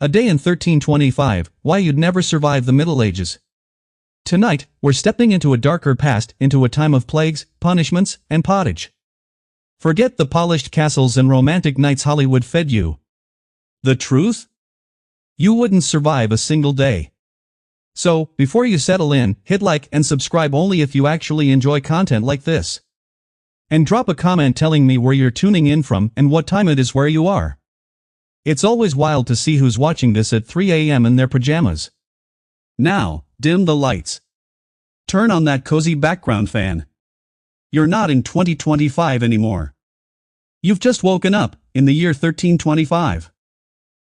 A day in 1325, why you'd never survive the Middle Ages. Tonight, we're stepping into a darker past, into a time of plagues, punishments, and pottage. Forget the polished castles and romantic nights Hollywood fed you. The truth? You wouldn't survive a single day. So, before you settle in, hit like and subscribe only if you actually enjoy content like this. And drop a comment telling me where you're tuning in from and what time it is where you are. It's always wild to see who's watching this at 3 a.m. in their pajamas. Now, dim the lights. Turn on that cozy background fan. You're not in 2025 anymore. You've just woken up, in the year 1325.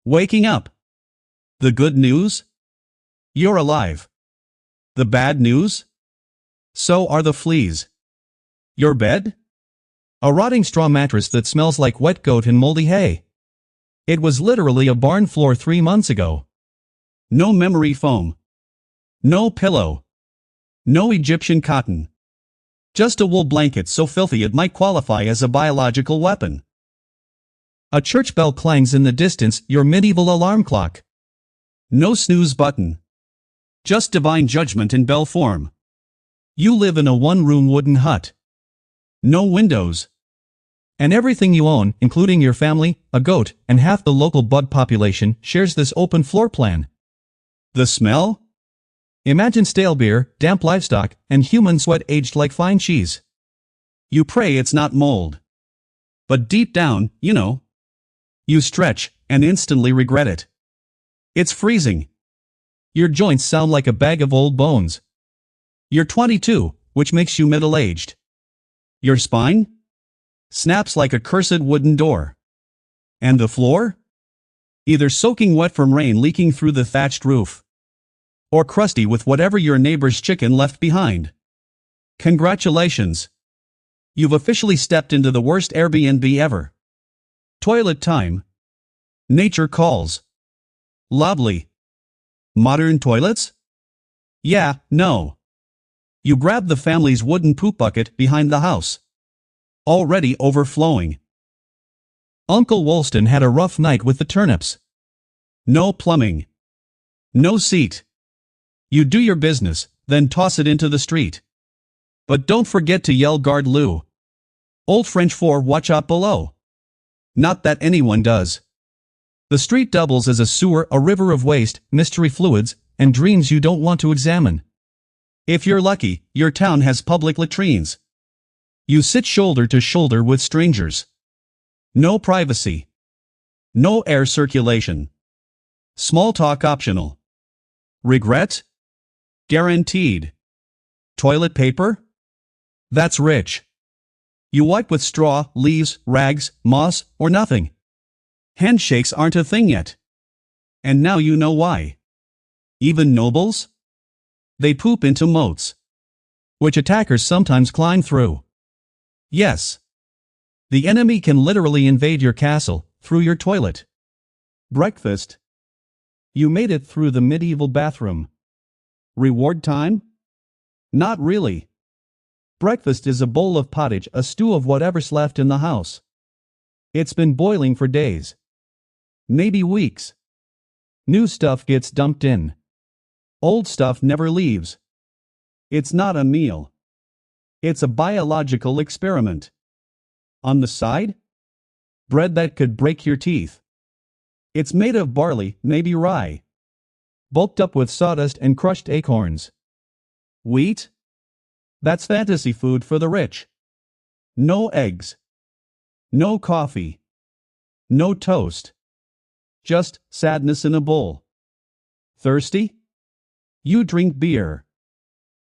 Waking up. The good news? You're alive. The bad news? So are the fleas. Your bed? A rotting straw mattress that smells like wet goat and moldy hay. It was literally a barn floor 3 months ago. No memory foam. No pillow. No Egyptian cotton. Just a wool blanket so filthy it might qualify as a biological weapon. A church bell clangs in the distance, your medieval alarm clock. No snooze button. Just divine judgment in bell form. You live in a one-room wooden hut. No windows. And everything you own, including your family, a goat, and half the local bug population, shares this open floor plan. The smell? Imagine stale beer, damp livestock, and human sweat aged like fine cheese. You pray it's not mold. But deep down, you know. You stretch, and instantly regret it. It's freezing. Your joints sound like a bag of old bones. You're 22, which makes you middle-aged. Your spine? Snaps like a cursed wooden door. And the floor? Either soaking wet from rain leaking through the thatched roof, or crusty with whatever your neighbor's chicken left behind. Congratulations! You've officially stepped into the worst Airbnb ever. Toilet time. Nature calls. Lovely. Modern toilets? Yeah, no. You grab the family's wooden poop bucket behind the house. Already overflowing. Uncle Woolston had a rough night with the turnips. No plumbing. No seat. You do your business, then toss it into the street. But don't forget to yell Garde Lou. Old French for watch out below. Not that anyone does. The street doubles as a sewer, a river of waste, mystery fluids, and dreams you don't want to examine. If you're lucky, your town has public latrines. You sit shoulder to shoulder with strangers. No privacy. No air circulation. Small talk optional. Regret? Guaranteed. Toilet paper? That's rich. You wipe with straw, leaves, rags, moss, or nothing. Handshakes aren't a thing yet. And now you know why. Even nobles? They poop into moats, which attackers sometimes climb through. Yes. The enemy can literally invade your castle, through your toilet. Breakfast? You made it through the medieval bathroom. Reward time? Not really. Breakfast is a bowl of pottage, a stew of whatever's left in the house. It's been boiling for days. Maybe weeks. New stuff gets dumped in. Old stuff never leaves. It's not a meal. It's a biological experiment. On the side? Bread that could break your teeth. It's made of barley, maybe rye, bulked up with sawdust and crushed acorns. Wheat? That's fantasy food for the rich. No eggs. No coffee. No toast. Just sadness in a bowl. Thirsty? You drink beer.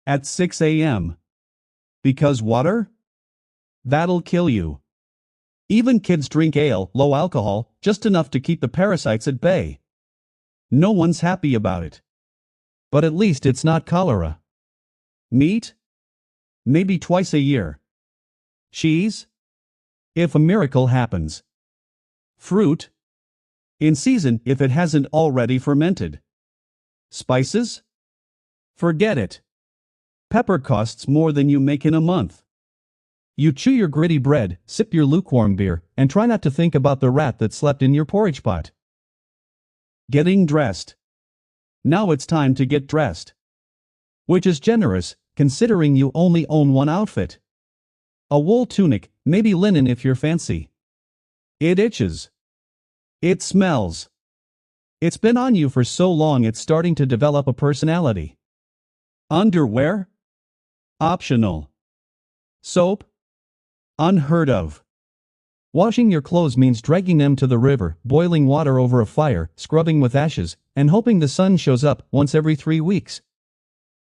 At 6 a.m. Because water? That'll kill you. Even kids drink ale, low alcohol, just enough to keep the parasites at bay. No one's happy about it. But at least it's not cholera. Meat? Maybe twice a year. Cheese? If a miracle happens. Fruit? In season if it hasn't already fermented. Spices? Forget it. Pepper costs more than you make in a month. You chew your gritty bread, sip your lukewarm beer, and try not to think about the rat that slept in your porridge pot. Getting dressed. Now it's time to get dressed. Which is generous, considering you only own one outfit. A wool tunic, maybe linen if you're fancy. It itches. It smells. It's been on you for so long it's starting to develop a personality. Underwear? Optional. Soap? Unheard of. Washing your clothes means dragging them to the river, boiling water over a fire, scrubbing with ashes, and hoping the sun shows up once every 3 weeks.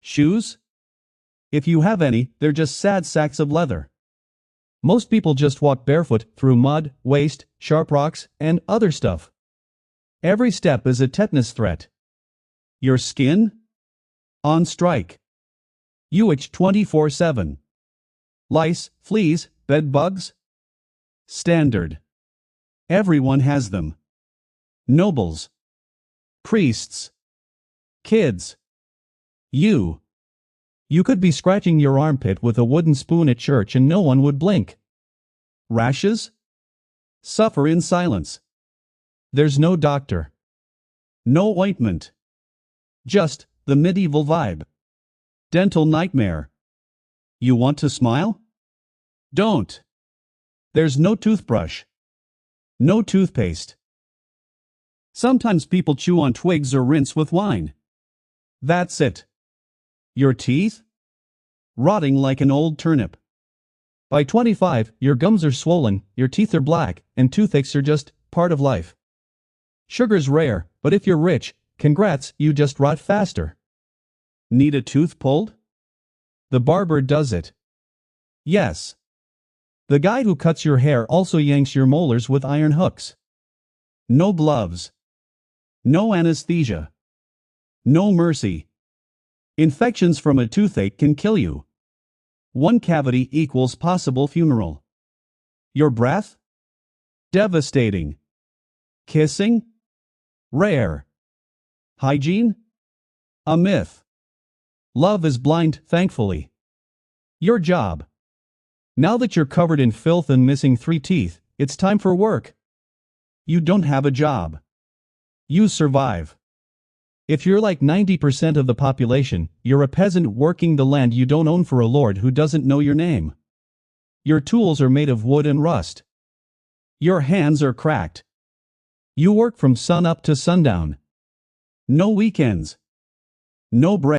Shoes? If you have any, they're just sad sacks of leather. Most people just walk barefoot through mud, waste, sharp rocks, and other stuff. Every step is a tetanus threat. Your skin? On strike. You itch 24/7. Lice, fleas, bed bugs? Standard. Everyone has them. Nobles. Priests. Kids. You. You could be scratching your armpit with a wooden spoon at church and no one would blink. Rashes? Suffer in silence. There's no doctor. No ointment. Just the medieval vibe. Dental nightmare. You want to smile? Don't. There's no toothbrush. No toothpaste. Sometimes people chew on twigs or rinse with wine. That's it. Your teeth? Rotting like an old turnip. By 25, your gums are swollen, your teeth are black, and toothaches are just part of life. Sugar's rare, but if you're rich, congrats, you just rot faster. Need a tooth pulled? The barber does it. Yes. The guy who cuts your hair also yanks your molars with iron hooks. No gloves. No anesthesia. No mercy. Infections from a toothache can kill you. One cavity equals possible funeral. Your breath? Devastating. Kissing? Rare. Hygiene? A myth. Love is blind, thankfully. Your job. Now that you're covered in filth and missing 3 teeth, it's time for work. You don't have a job. You survive. If you're like 90% of the population, you're a peasant working the land you don't own for a lord who doesn't know your name. Your tools are made of wood and rust. Your hands are cracked. You work from sun up to sundown. No weekends. No break.